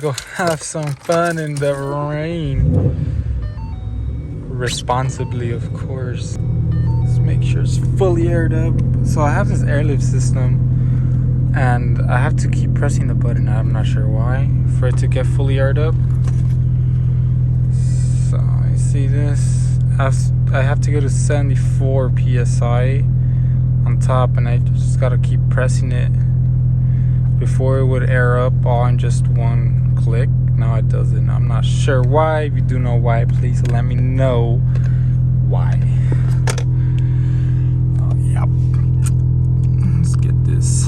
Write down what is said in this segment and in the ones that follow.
go have some fun in the rain. Responsibly, of course. Let's make sure it's fully aired up. So I have this airlift system and I have to keep pressing the button. I'm not sure why, for it to get fully aired up. So you see this, I have to go to 74 psi on top, and I just gotta keep pressing it before it would air up all in just one click. Now it doesn't. I'm not sure why. If you do know why, please let me know why. Oh, yep. Let's get this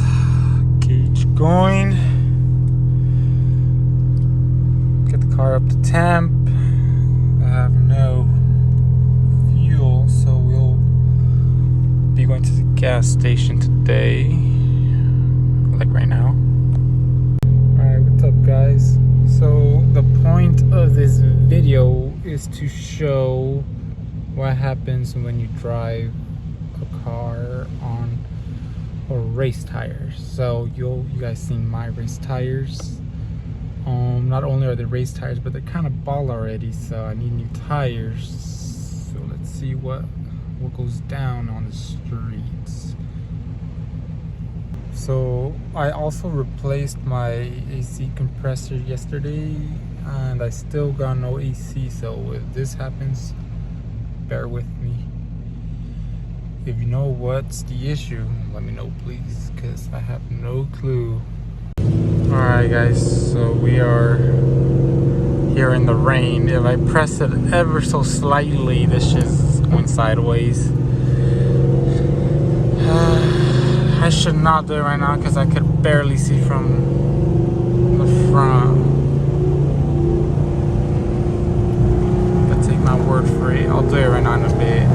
gauge going. Get the car up to temp. I have no fuel, so we'll be going to the gas station today, like right now. Alright, what's up, guys? So the point of this video is to show what happens when you drive a car on a race tires. So you guys seen my race tires. Not only are they race tires, but they're kind of bald already, so I need new tires. So let's see what goes down on the streets. So I also replaced my AC compressor yesterday, and I still got no AC. So if this happens, bear with me. If you know what's the issue, let me know, please, because I have no clue. Alright guys, so we are here in the rain. If I press it ever so slightly, this shit's going sideways. I should not do it right now because I could barely see from the front. But take my word for it, I'll do it right now in a bit.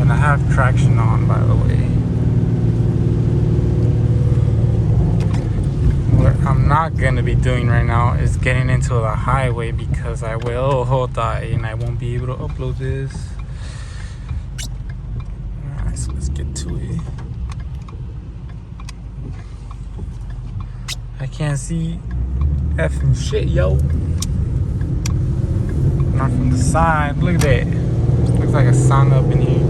And I have traction on, by the way. What I'm not gonna be doing right now is getting into the highway because I will die and I won't be able to upload this. Alright, so let's get to it. I can't see effing shit, yo. Not from the side. Look at that. Looks like a sun up in here.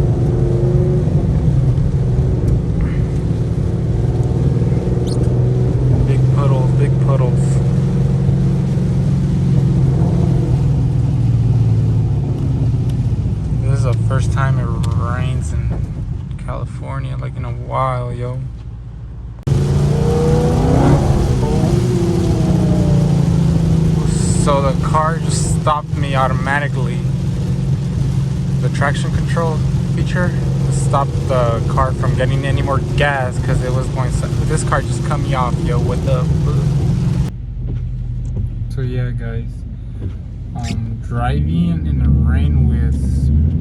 Big puddles. This is the first time it rains in California, like in a while, yo. So the car just stopped me automatically. The traction control feature stopped the car from getting any more gas because it was going. This car just cut me off, yo. What the? So yeah, guys, driving in the rain with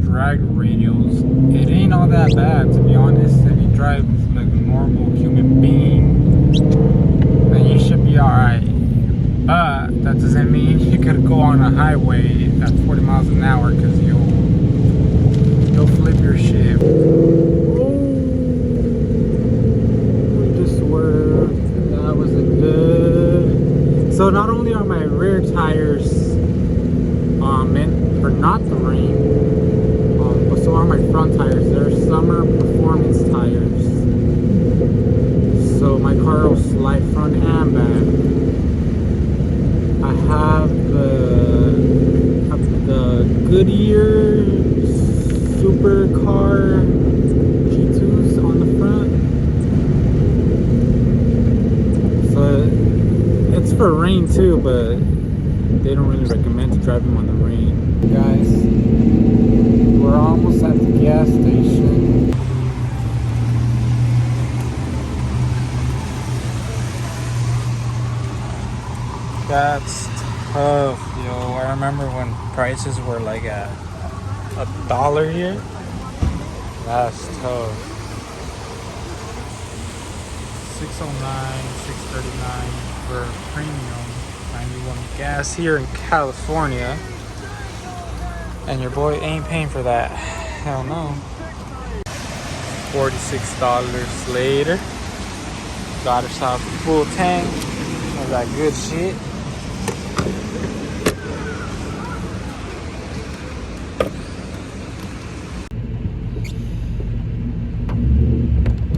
drag radials, it ain't all that bad, to be honest. If you drive like a normal human being, then you should be alright. But that doesn't mean you could go on a highway at 40 miles an hour because you'll flip your shit. We just swerved. That was a good. So not only are my rear tires meant for not the rain, but so are my front tires. They're summer performance tires. So my car will slide front and back. I have the Goodyear supercar G2s on the front. So it's for rain too, but they don't really recommend to drive them on the rain. Guys, we're almost at the gas station. That's tough, yo. I remember when prices were like at $1 here. That's tough. 609, 639 for premium 91 gas here in California. And your boy ain't paying for that. Hell no. $46 later. got herself a full tank of that good shit.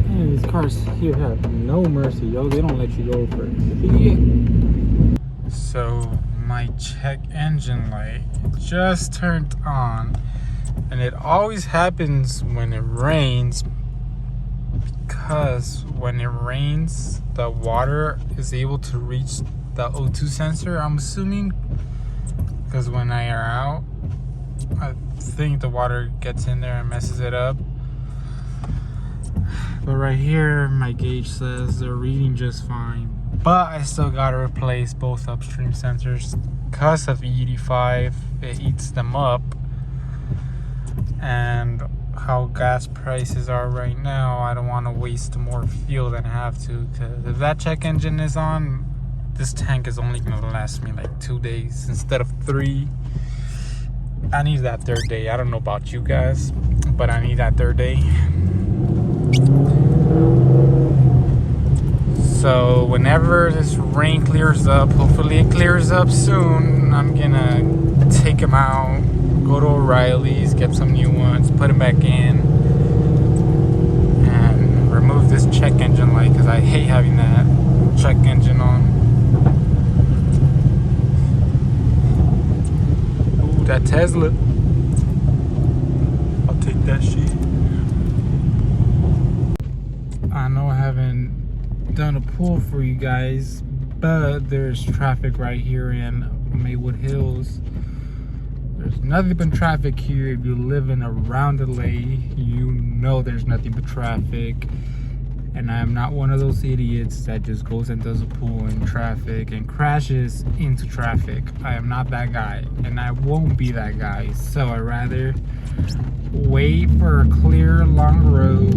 Man, these cars here have no mercy, yo. They don't let you go for it. So my check engine light just turned on, and it always happens when it rains, because when it rains the water is able to reach the O2 sensor, I'm assuming, because when I air out I think the water gets in there and messes it up. But right here my gauge says they're reading just fine, but I still gotta replace both upstream sensors because of E85. It eats them up, and how gas prices are right now, I don't want to waste more fuel than I have to, because if that check engine is on, this tank is only going to last me like 2 days instead of 3. I need that third day. I don't know about you guys, but I need that third day. So whenever this rain clears up, hopefully it clears up soon, I'm gonna take them out, go to O'Reilly's, get some new ones, put them back in, and remove this check engine light, because I hate having that check engine on. Ooh, that Tesla. I'll take that shit. I know I haven't done a pull for you guys, but there's traffic right here in Maywood Hills. There's nothing but traffic here. If you live in a roundelay, you know there's nothing but traffic. And I am not one of those idiots that just goes and does a pull in traffic and crashes into traffic. I am not that guy, and I won't be that guy. So I'd rather wait for a clear, long road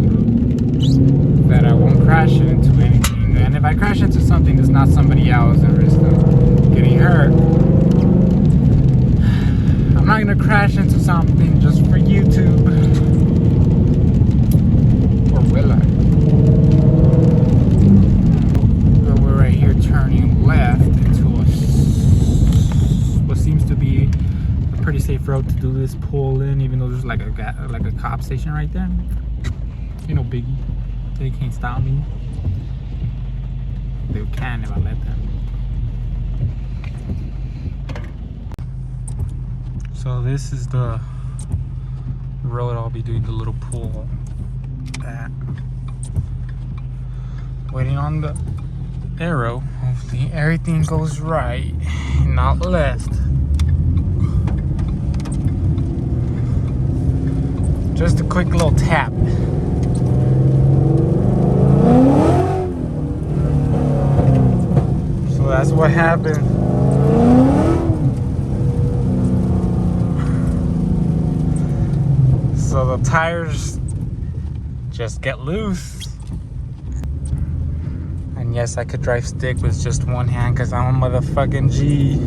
that I won't crash into anything. And if I crash into something, it's not somebody else and risk them getting hurt. I'm not gonna crash into something just for YouTube. Or will I? So we're right here turning left into what seems to be a pretty safe road to do this pull in, even though there's like a cop station right there. You know, biggie. They can't stop me. They can if I let them. So this is the road I'll be doing the little pull at. Waiting on the arrow. Hopefully everything goes right, not left. Just a quick little tap. So that's what happened. So the tires just get loose. And yes, I could drive stick with just one hand because I'm a motherfucking G.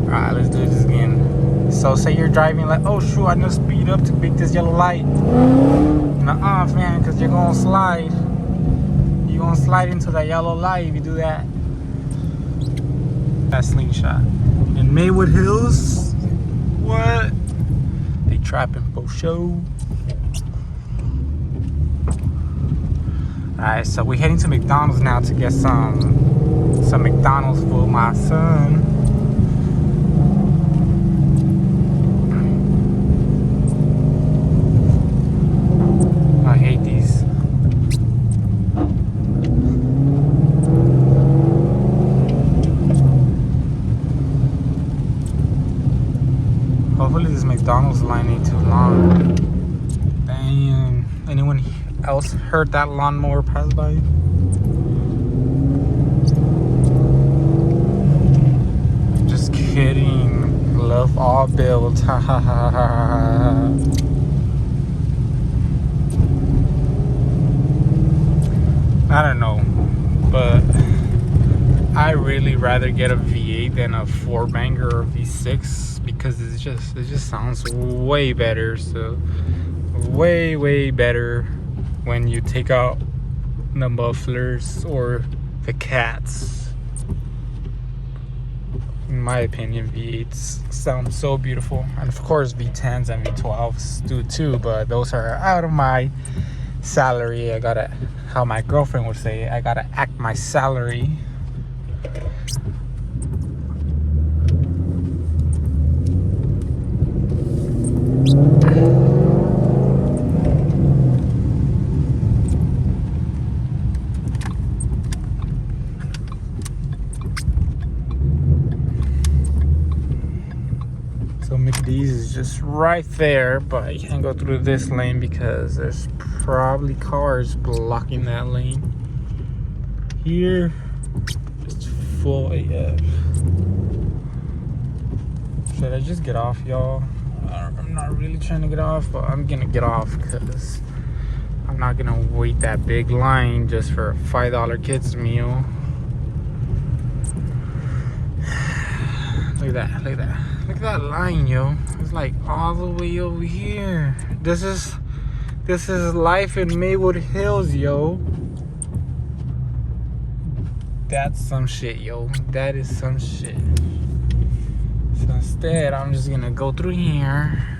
Alright, let's do this again. So say you're driving like, oh shoot, I need to speed up to beat this yellow light. Nuh-uh, man, because you're gonna slide. You're gonna slide into that yellow light if you do that. That slingshot. In Maywood Hills, what? They trapping for show. Alright, so we're heading to McDonald's now to get some McDonald's for my son. I hate these. Hopefully this McDonald's line ain't too long. Damn. Anyone else heard that lawnmower pass by? Just kidding. Love all build. Ha ha ha ha. I don't know, but I really rather get a V8 than a 4-banger or V6 because it just sounds way better. So way better when you take out the mufflers or the cats. In my opinion, V8s sound so beautiful, and of course V10s and V12s do too, but those are out of my salary. I gotta, how my girlfriend would say, I gotta act my salary. So McDee's is just right there, but you can't go through this lane because there's probably cars blocking that lane. Here, it's full AF. Should I just get off, y'all? I'm not really trying to get off, but I'm gonna get off because I'm not gonna wait that big line just for a $5 kids meal. Look at that, look at that. Look at that line, yo. It's like all the way over here. This is life in Maywood Hills, yo. That's some shit, yo. That is some shit. So instead, I'm just gonna go through here.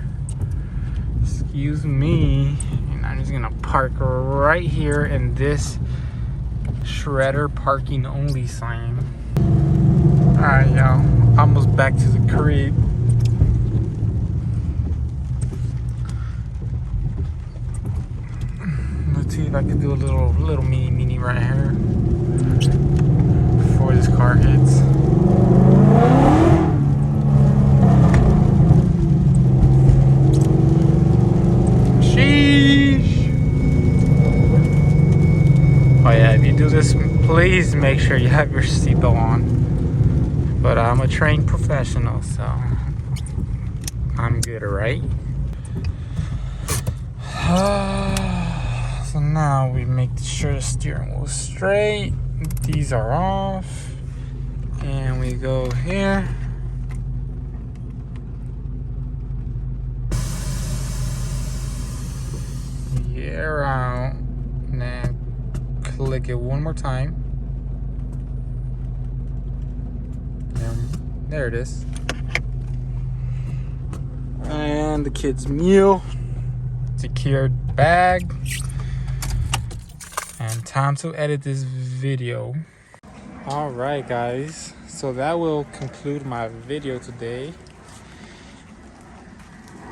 Excuse me. And I'm just gonna park right here in this shredder parking only sign. Alright, y'all. Almost back to the crib. Let's see if I can do a little mini right here before this car hits. Sheesh. Oh yeah, if you do this, please make sure you have your seatbelt on. But I'm a trained professional, so I'm good, right? So now we make sure the steering wheel is straight. These are off. And we go here. Gear out. And then click it one more time. There it is. And the kid's meal. Secured bag. And time to edit this video. Alright guys, so that will conclude my video today.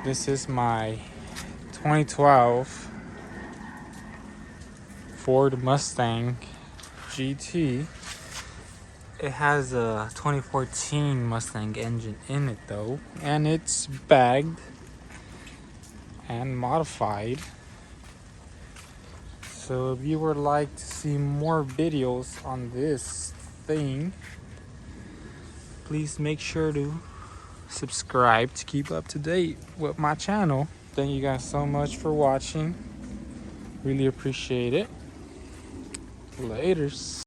This is my 2012 Ford Mustang GT. It has a 2014 Mustang engine in it though, and it's bagged and modified. So if you would like to see more videos on this thing, please make sure to subscribe to keep up to date with my channel. Thank you guys so much for watching. Really appreciate it. Laters.